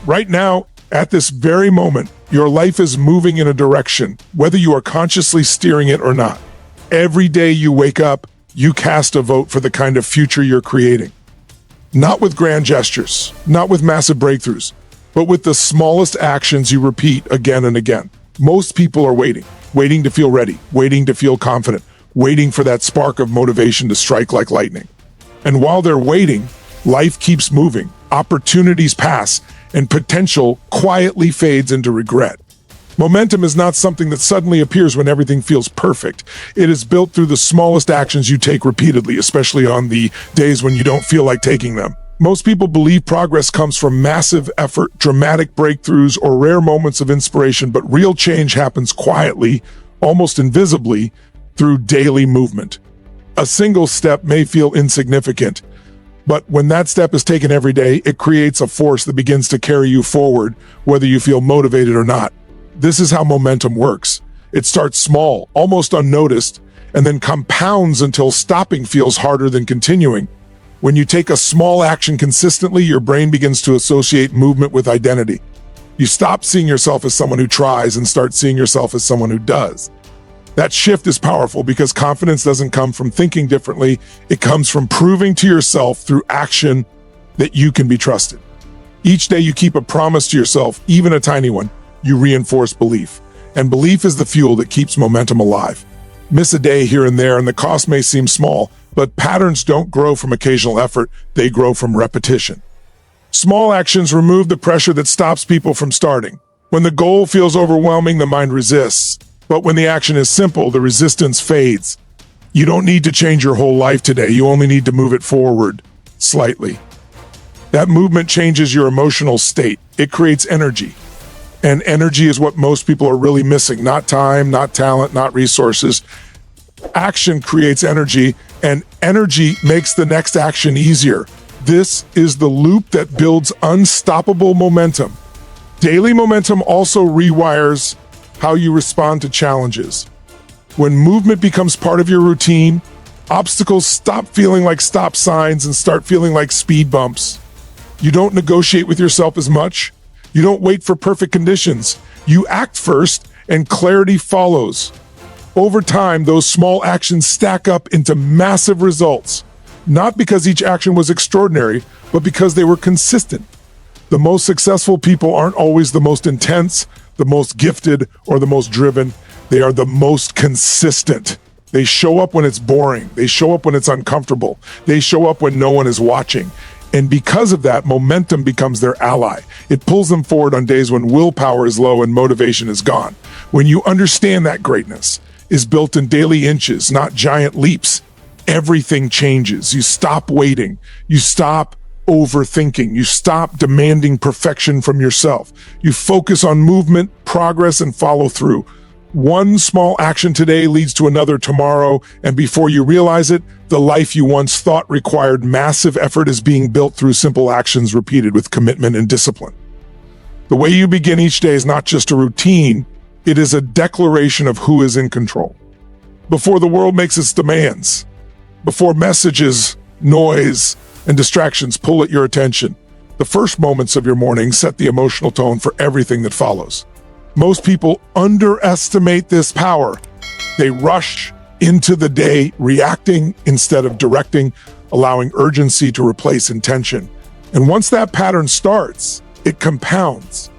Right now, at this very moment, your life is moving in a direction, whether you are consciously steering it or not. Every day you wake up, you cast a vote for the kind of future you're creating. Not with grand gestures, not with massive breakthroughs, but with the smallest actions you repeat again and again. Most people are waiting to feel ready, waiting to feel confident, waiting for that spark of motivation to strike like lightning. And while they're waiting, life keeps moving, opportunities pass, and potential quietly fades into regret. Momentum is not something that suddenly appears when everything feels perfect. It is built through the smallest actions you take repeatedly, especially on the days when you don't feel like taking them. Most people believe progress comes from massive effort, dramatic breakthroughs, or rare moments of inspiration, but real change happens quietly, almost invisibly, through daily movement. A single step may feel insignificant, but when that step is taken every day, it creates a force that begins to carry you forward, whether you feel motivated or not. This is how momentum works. It starts small, almost unnoticed, and then compounds until stopping feels harder than continuing. When you take a small action consistently, your brain begins to associate movement with identity. You stop seeing yourself as someone who tries and start seeing yourself as someone who does. That shift is powerful because confidence doesn't come from thinking differently. It comes from proving to yourself through action that you can be trusted. Each day you keep a promise to yourself, even a tiny one. You reinforce belief. And belief is the fuel that keeps momentum alive. Miss a day here and there, and the cost may seem small, but patterns don't grow from occasional effort, they grow from repetition. Small actions remove the pressure that stops people from starting. When the goal feels overwhelming, the mind resists. But when the action is simple, the resistance fades. You don't need to change your whole life today, you only need to move it forward slightly. That movement changes your emotional state. It creates energy. And energy is what most people are really missing. Not time, not talent, not resources. Action creates energy, and energy makes the next action easier. This is the loop that builds unstoppable momentum. Daily momentum also rewires how you respond to challenges. When movement becomes part of your routine, obstacles stop feeling like stop signs and start feeling like speed bumps. You don't negotiate with yourself as much. You don't wait for perfect conditions. You act first, and clarity follows. Over time, those small actions stack up into massive results, not because each action was extraordinary, but because they were consistent. The most successful people aren't always the most intense, the most gifted, or the most driven. They are the most consistent. They show up when it's boring. They show up when it's uncomfortable. They show up when no one is watching. And because of that, momentum becomes their ally. It pulls them forward on days when willpower is low and motivation is gone. When you understand that greatness is built in daily inches, not giant leaps, everything changes. You stop waiting. You stop overthinking. You stop demanding perfection from yourself. You focus on movement, progress, and follow through. One small action today leads to another tomorrow, and before you realize it, the life you once thought required massive effort is being built through simple actions repeated with commitment and discipline. The way you begin each day is not just a routine, it is a declaration of who is in control. Before the world makes its demands, before messages, noise, and distractions pull at your attention, the first moments of your morning set the emotional tone for everything that follows. Most people underestimate this power. They rush into the day reacting instead of directing, allowing urgency to replace intention. And once that pattern starts, it compounds,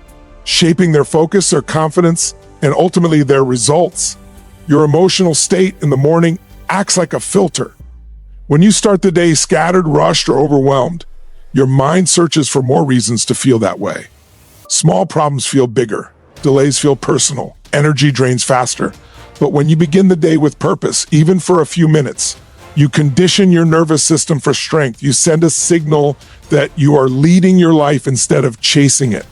shaping their focus, their confidence, and ultimately their results. Your emotional state in the morning acts like a filter. When you start the day scattered, rushed, or overwhelmed, your mind searches for more reasons to feel that way. Small problems feel bigger. Delays feel personal. Energy drains faster. But when you begin the day with purpose, even for a few minutes, you condition your nervous system for strength. You send a signal that you are leading your life instead of chasing it.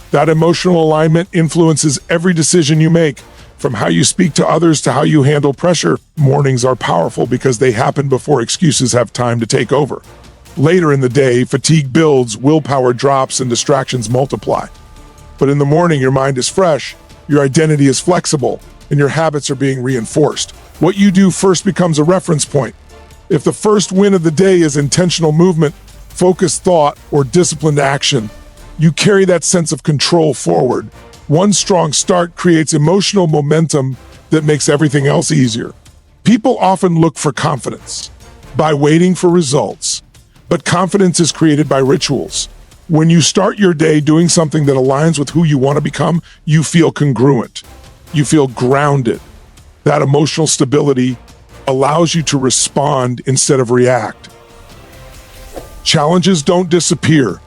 That emotional alignment influences every decision you make, from how you speak to others to how you handle pressure. Mornings are powerful because they happen before excuses have time to take over. Later in the day, fatigue builds, willpower drops, and distractions multiply. But in the morning, your mind is fresh, your identity is flexible, and your habits are being reinforced. What you do first becomes a reference point. If the first win of the day is intentional movement, focused thought, or disciplined action, You carry that sense of control forward. One strong start creates emotional momentum that makes everything else easier. People often look for confidence by waiting for results, but confidence is created by rituals. When you start your day doing something that aligns with who you want to become, you feel congruent. You feel grounded. That emotional stability allows you to respond instead of react. Challenges don't disappear,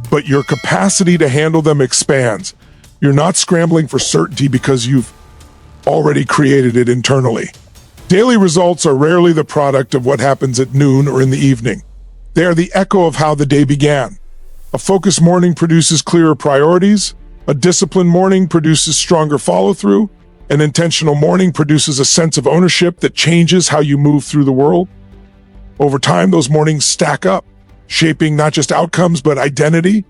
but your capacity to handle them expands. You're not scrambling for certainty because you've already created it internally. Daily results are rarely the product of what happens at noon or in the evening. They are the echo of how the day began. A focused morning produces clearer priorities. A disciplined morning produces stronger follow-through. An intentional morning produces a sense of ownership that changes how you move through the world. Over time, those mornings stack up, shaping not just outcomes, but identity.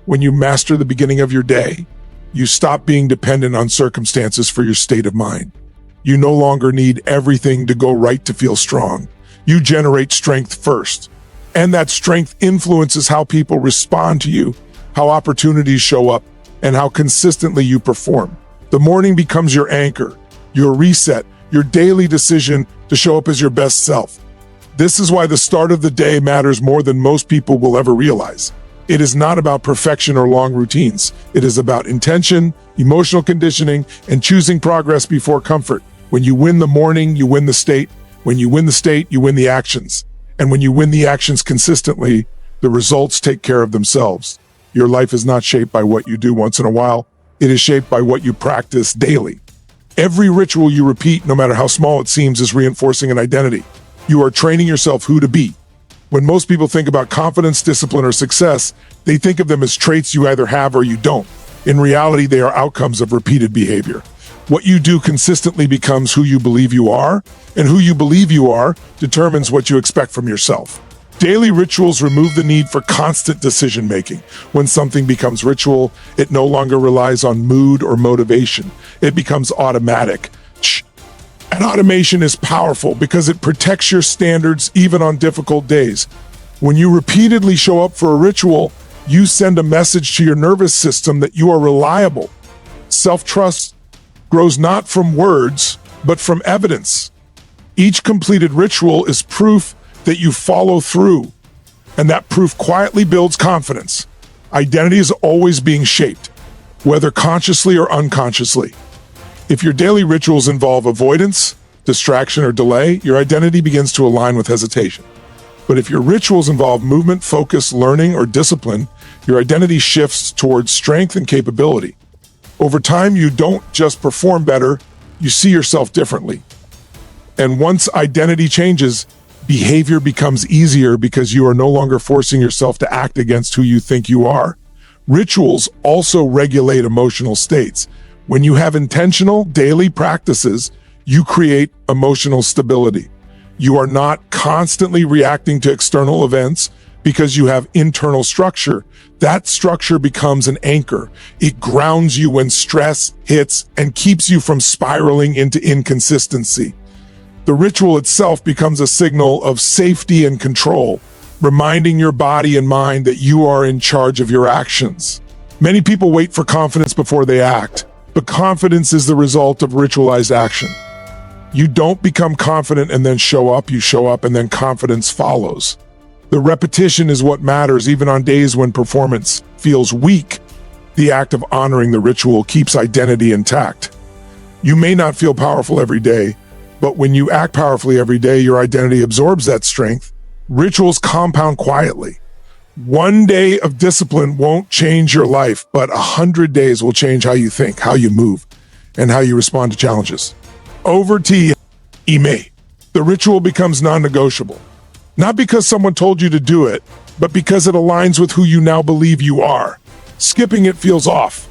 When you master the beginning of your day, you stop being dependent on circumstances for your state of mind. You no longer need everything to go right to feel strong. You generate strength first. And that strength influences how people respond to you, how opportunities show up, and how consistently you perform. The morning becomes your anchor, your reset, your daily decision to show up as your best self. This is why the start of the day matters more than most people will ever realize. It is not about perfection or long routines. It is about intention, emotional conditioning, and choosing progress before comfort. When you win the morning, you win the state. When you win the state, you win the actions. And when you win the actions consistently, the results take care of themselves. Your life is not shaped by what you do once in a while. It is shaped by what you practice daily. Every ritual you repeat, no matter how small it seems, is reinforcing an identity. You are training yourself who to be. When most people think about confidence, discipline, or success, they think of them as traits you either have or you don't. In reality, they are outcomes of repeated behavior. What you do consistently becomes who you believe you are, and who you believe you are determines what you expect from yourself. Daily rituals remove the need for constant decision-making. When something becomes ritual, it no longer relies on mood or motivation. It becomes automatic. And automation is powerful because it protects your standards even on difficult days. When you repeatedly show up for a ritual, you send a message to your nervous system that you are reliable. Self-trust grows not from words, but from evidence. Each completed ritual is proof that you follow through, and that proof quietly builds confidence. Identity is always being shaped, whether consciously or unconsciously. If your daily rituals involve avoidance, distraction, or delay, your identity begins to align with hesitation. But if your rituals involve movement, focus, learning, or discipline, your identity shifts towards strength and capability. Over time, you don't just perform better, you see yourself differently. And once identity changes, behavior becomes easier because you are no longer forcing yourself to act against who you think you are. Rituals also regulate emotional states. When you have intentional daily practices, you create emotional stability. You are not constantly reacting to external events because you have internal structure. That structure becomes an anchor. It grounds you when stress hits and keeps you from spiraling into inconsistency. The ritual itself becomes a signal of safety and control, reminding your body and mind that you are in charge of your actions. Many people wait for confidence before they act, but confidence is the result of ritualized action. You don't become confident and then show up, you show up and then confidence follows. The repetition is what matters, even on days when performance feels weak. The act of honoring the ritual keeps identity intact. You may not feel powerful every day, but when you act powerfully every day, your identity absorbs that strength. Rituals compound quietly. One day of discipline won't change your life, but 100 days will change how you think, how you move, and how you respond to challenges. Over to me. The ritual becomes non-negotiable. Not because someone told you to do it, but because it aligns with who you now believe you are. Skipping it feels off.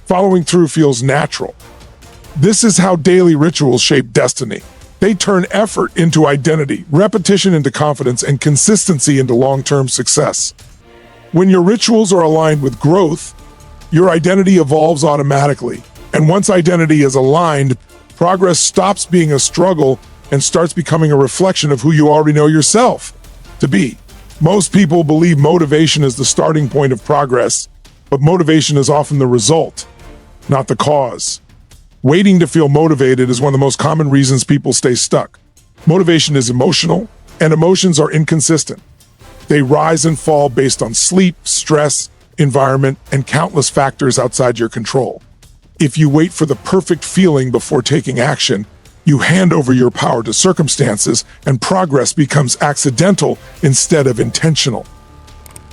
Following through feels natural. This is how daily rituals shape destiny. They turn effort into identity, repetition into confidence, and consistency into long-term success. When your rituals are aligned with growth, your identity evolves automatically. And once identity is aligned, progress stops being a struggle and starts becoming a reflection of who you already know yourself to be. Most people believe motivation is the starting point of progress, But motivation is often the result, not the cause. Waiting to feel motivated is one of the most common reasons people stay stuck. Motivation is emotional, and emotions are inconsistent. They rise and fall based on sleep, stress, environment, and countless factors outside your control. If you wait for the perfect feeling before taking action, you hand over your power to circumstances, and progress becomes accidental instead of intentional.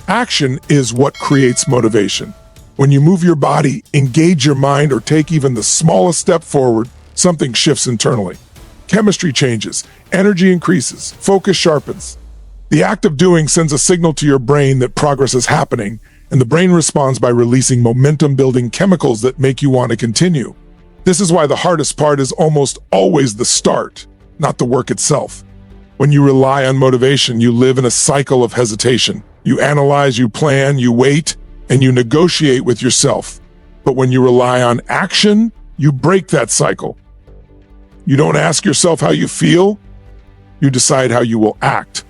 Action is what creates motivation. When you move your body, engage your mind, or take even the smallest step forward, something shifts internally. Chemistry changes, energy increases, focus sharpens. The act of doing sends a signal to your brain that progress is happening, and the brain responds by releasing momentum-building chemicals that make you want to continue. This is why the hardest part is almost always the start, not the work itself. When you rely on motivation, you live in a cycle of hesitation. You analyze, you plan, you wait, and you negotiate with yourself. But when you rely on action, you break that cycle. You don't ask yourself how you feel, you decide how you will act.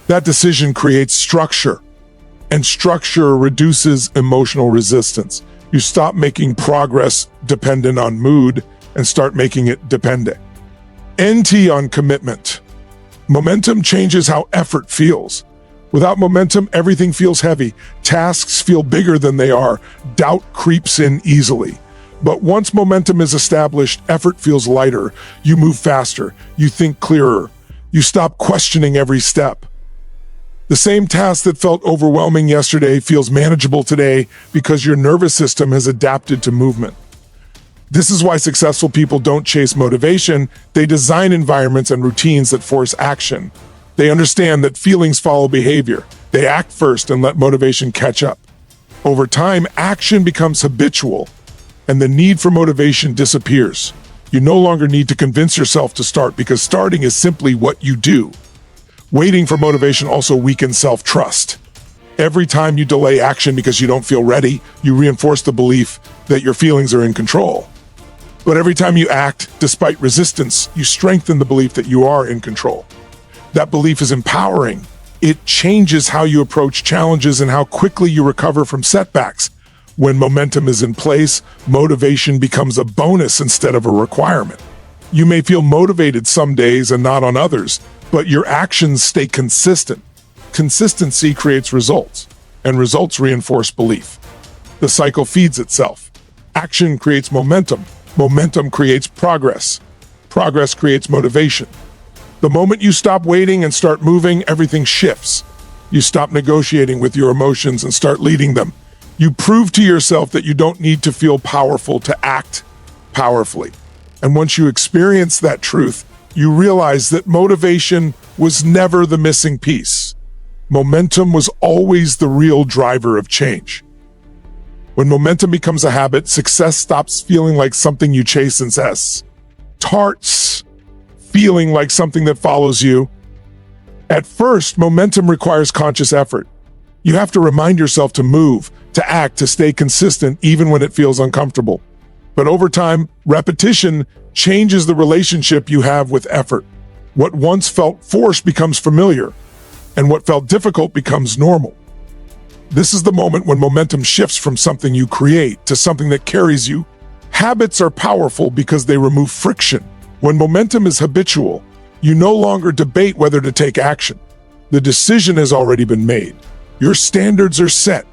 That decision creates structure, and structure reduces emotional resistance. You stop making progress dependent on mood and start making it dependent. NT on commitment. Momentum changes how effort feels. Without momentum, everything feels heavy. Tasks feel bigger than they are. Doubt creeps in easily. But once momentum is established, effort feels lighter. You move faster. You think clearer. You stop questioning every step. The same task that felt overwhelming yesterday feels manageable today because your nervous system has adapted to movement. This is why successful people don't chase motivation. They design environments and routines that force action. They understand that feelings follow behavior. They act first and let motivation catch up. Over time, action becomes habitual, and the need for motivation disappears. You no longer need to convince yourself to start because starting is simply what you do. Waiting for motivation also weakens self-trust. Every time you delay action because you don't feel ready, you reinforce the belief that your feelings are in control. But every time you act, despite resistance, you strengthen the belief that you are in control. That belief is empowering. It changes how you approach challenges and how quickly you recover from setbacks. When momentum is in place, motivation becomes a bonus instead of a requirement. You may feel motivated some days and not on others, but your actions stay consistent. Consistency creates results, and results reinforce belief. The cycle feeds itself. Action creates momentum. Momentum creates progress. Progress creates motivation. The moment you stop waiting and start moving, everything shifts. You stop negotiating with your emotions and start leading them. You prove to yourself that you don't need to feel powerful to act powerfully. And once you experience that truth, you realize that motivation was never the missing piece. Momentum was always the real driver of change. When momentum becomes a habit, success stops feeling like something you chase and starts feeling like something that follows you. At first, momentum requires conscious effort. You have to remind yourself to move, to act, to stay consistent, even when it feels uncomfortable. But over time, repetition changes the relationship you have with effort. What once felt forced becomes familiar, and what felt difficult becomes normal. This is the moment when momentum shifts from something you create to something that carries you. Habits are powerful because they remove friction. When momentum is habitual, you no longer debate whether to take action. The decision has already been made. Your standards are set.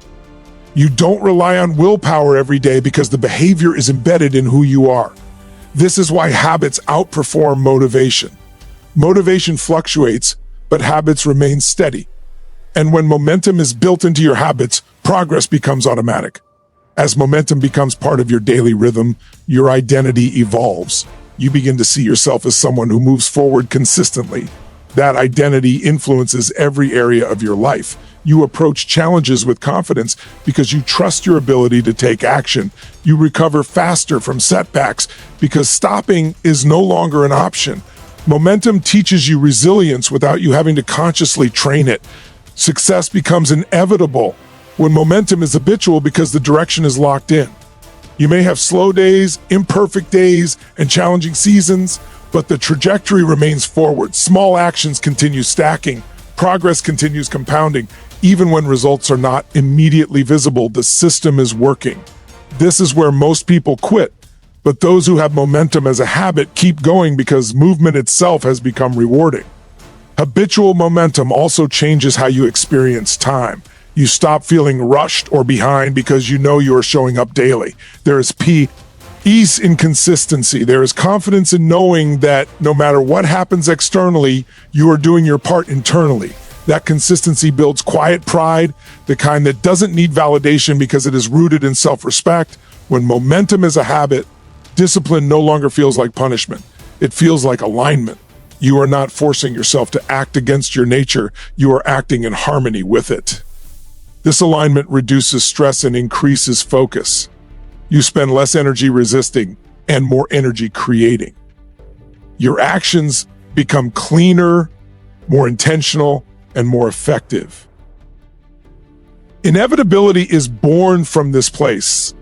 You don't rely on willpower every day because the behavior is embedded in who you are. This is why habits outperform motivation. Motivation fluctuates, but habits remain steady. And when momentum is built into your habits, progress becomes automatic. As momentum becomes part of your daily rhythm, your identity evolves. You begin to see yourself as someone who moves forward consistently. That identity influences every area of your life. You approach challenges with confidence because you trust your ability to take action. You recover faster from setbacks because stopping is no longer an option. Momentum teaches you resilience without you having to consciously train it. Success becomes inevitable when momentum is habitual because the direction is locked in. You may have slow days, imperfect days, and challenging seasons, but the trajectory remains forward. Small actions continue stacking. Progress continues compounding. Even when results are not immediately visible, the system is working. This is where most people quit, but those who have momentum as a habit keep going because movement itself has become rewarding. Habitual momentum also changes how you experience time. You stop feeling rushed or behind because you know you are showing up daily. There is ease in consistency. There is confidence in knowing that no matter what happens externally, you are doing your part internally. That consistency builds quiet pride, the kind that doesn't need validation because it is rooted in self-respect. When momentum is a habit, discipline no longer feels like punishment. It feels like alignment. You are not forcing yourself to act against your nature. You are acting in harmony with it. This alignment reduces stress and increases focus. You spend less energy resisting and more energy creating. Your actions become cleaner, more intentional, and more effective. Inevitability is born from this place.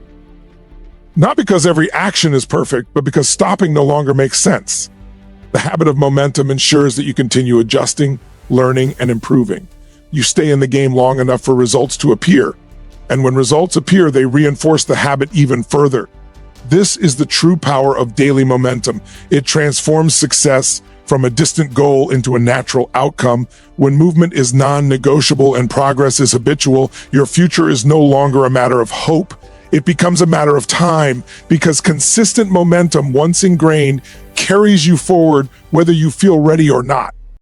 Not because every action is perfect, but because stopping no longer makes sense. The habit of momentum ensures that you continue adjusting, learning, and improving. You stay in the game long enough for results to appear. And when results appear, they reinforce the habit even further. This is the true power of daily momentum. It transforms success from a distant goal into a natural outcome. When movement is non-negotiable and progress is habitual, your future is no longer a matter of hope. It becomes a matter of time because consistent momentum, once ingrained, carries you forward whether you feel ready or not.